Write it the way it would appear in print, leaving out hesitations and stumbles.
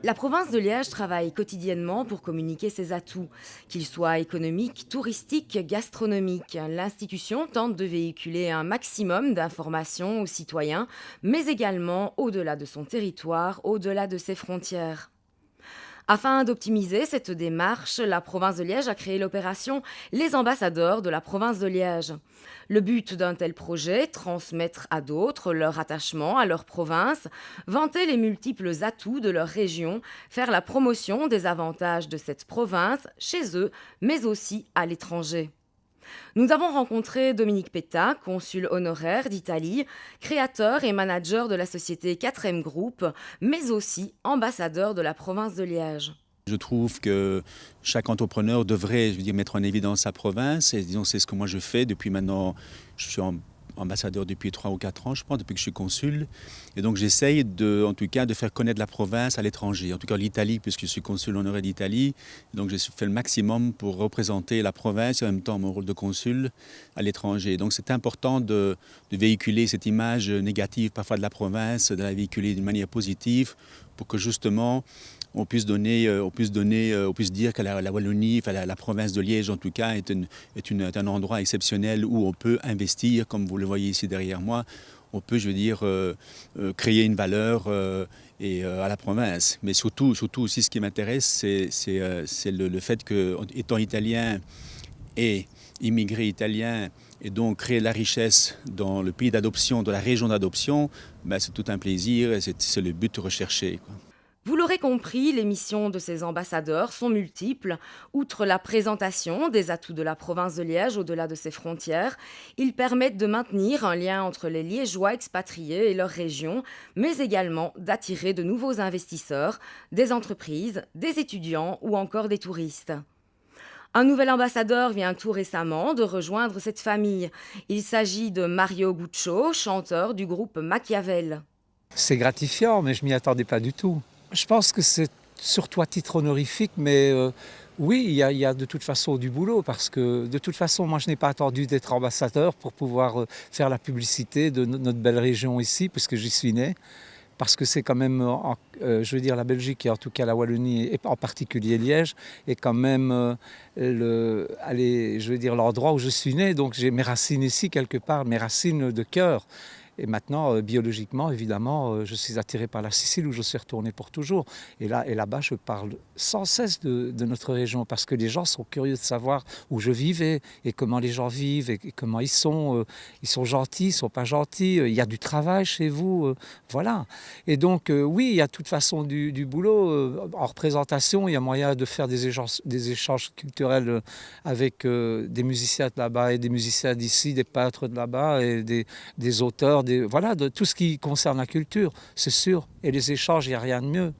La province de Liège travaille quotidiennement pour communiquer ses atouts, qu'ils soient économiques, touristiques, gastronomiques. L'institution tente de véhiculer un maximum d'informations aux citoyens, mais également au-delà de son territoire, au-delà de ses frontières. Afin d'optimiser cette démarche, la province de Liège a créé l'opération Les ambassadeurs de la province de Liège. Le but d'un tel projet, transmettre à d'autres leur attachement à leur province, vanter les multiples atouts de leur région, faire la promotion des avantages de cette province chez eux, mais aussi à l'étranger. Nous avons rencontré Dominique Petta, consul honoraire d'Italie, créateur et manager de la société 4M Group, mais aussi ambassadeur de la province de Liège. Je trouve que chaque entrepreneur devrait, mettre en évidence sa province. Et disons, c'est ce que moi je fais depuis maintenant. Je suis ambassadeur depuis 3 ou 4 ans, je pense, depuis que je suis consul. Et donc j'essaye en tout cas de faire connaître la province à l'étranger. En tout cas l'Italie, puisque je suis consul honoraire d'Italie. Donc j'ai fait le maximum pour représenter la province et en même temps mon rôle de consul à l'étranger. Donc c'est important de véhiculer cette image négative parfois de la province, de la véhiculer d'une manière positive pour que justement on puisse dire que la Wallonie, enfin la province de Liège en tout cas, est un endroit exceptionnel où on peut investir, comme vous le voyez ici derrière moi. On peut, créer une valeur à la province. Mais surtout aussi, ce qui m'intéresse, c'est le fait que, étant italien et immigré italien, et donc créer de la richesse dans le pays d'adoption, dans la région d'adoption, c'est tout un plaisir et c'est le but recherché, quoi. Vous l'aurez compris, les missions de ces ambassadeurs sont multiples. Outre la présentation des atouts de la province de Liège au-delà de ses frontières, ils permettent de maintenir un lien entre les Liégeois expatriés et leur région, mais également d'attirer de nouveaux investisseurs, des entreprises, des étudiants ou encore des touristes. Un nouvel ambassadeur vient tout récemment de rejoindre cette famille. Il s'agit de Mario Guccio, chanteur du groupe Machiavel. C'est gratifiant, mais je m'y attendais pas du tout. Je pense que c'est surtout à titre honorifique, mais oui, il y a de toute façon du boulot, parce que de toute façon, moi je n'ai pas attendu d'être ambassadeur pour pouvoir faire la publicité de notre belle région ici, puisque j'y suis né. Parce que c'est quand même, la Belgique et en tout cas la Wallonie, et en particulier Liège, est quand même l'endroit où je suis né. Donc j'ai mes racines ici quelque part, mes racines de cœur. Et maintenant, biologiquement, évidemment, je suis attiré par la Sicile où je suis retourné pour toujours. Et là-bas, je parle sans cesse de notre région parce que les gens sont curieux de savoir où je vivais et comment les gens vivent et comment ils sont. Ils sont gentils, ils ne sont pas gentils. Il y a du travail chez vous. Voilà. Et donc, oui, il y a de toute façon du boulot. En représentation, il y a moyen de faire des échanges culturels avec des musiciens de là-bas et des musiciens d'ici, des peintres de là-bas et des auteurs. Voilà, de tout ce qui concerne la culture, c'est sûr. Et les échanges, il n'y a rien de mieux.